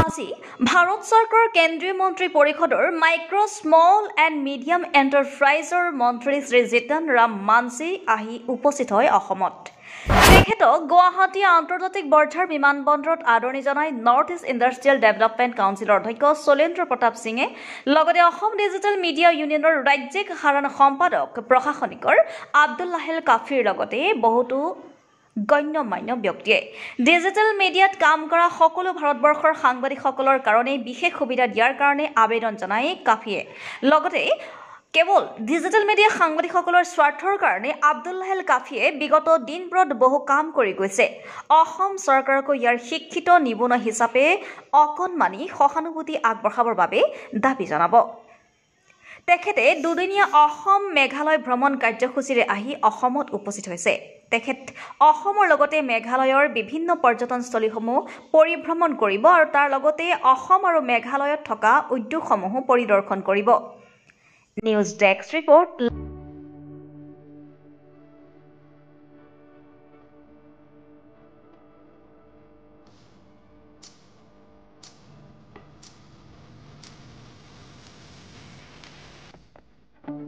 আজি ভাৰত চৰকাৰৰ কেন্দ্ৰীয় মন্ত্ৰী পৰিষদৰ মাইক্ৰ স্মল এণ্ড মিডিয়াম এণ্টাৰপ্ৰাইজৰ মন্ত্ৰী শ্ৰী জিতন ৰাম মাঞ্জী আহি উপস্থিত হয় অসমত। তেখেতক গুৱাহাটী আন্তৰ্জাতিক বৰ্ধাৰ বিমানবন্দৰত আদৰণি জনাই নৰ্থ ইষ্ট ইণ্ডাষ্ট্ৰিয়েল ডেভেলপমেণ্ট কাউন্সিলৰ অধ্যক্ষ শৈলেন্দ্ৰ প্ৰতাপ সিঙে লগতে অসম ডিজিটেল মিডিয়া ইউনিয়নৰ ৰাজ্যিক সাধাৰণ সম্পাদক প্ৰশাসনিকৰ আব্দুল্লাহিল কাফিৰ লগতে বহুতো গণ্যমান্য ব্যক্তিয়ে ডিজিটেল মিডিয়াত কাম কৰা সকলো ভাৰতবৰ্ষৰ সাংবাদিকসকলৰ কাৰণে বিশেষ সুবিধা দিয়াৰ কাৰণে আবেদন জনাই কাফিয়ে লগতে কেৱল ডিজিটেল মিডিয়া সাংবাদিকসকলৰ স্বাৰ্থৰ কাৰণে আব্দুল্লাহিল কাফিয়ে বিগত দিনবোৰত বহু কাম কৰি গৈছে। অসম চৰকাৰকো ইয়াৰ শিক্ষিত নিবনুৱা হিচাপে অকণমানি সহানুভূতি আগবঢ়াবৰ বাবে দাবী জনাব। তেখেতে দুদিনীয়া অসম মেঘালয় ভ্ৰমণ কাৰ্যসূচীৰে আহি অসমত উপস্থিত হৈছে। তেখেত অসমৰ লগতে মেঘালয়ৰ বিভিন্ন পৰ্যটনস্থলীসমূহ পৰিভ্ৰমণ কৰিব আৰু তাৰ লগতে অসম আৰু মেঘালয়ত থকা উদ্যোগসমূহো পৰিদৰ্শন কৰিব। News desk report.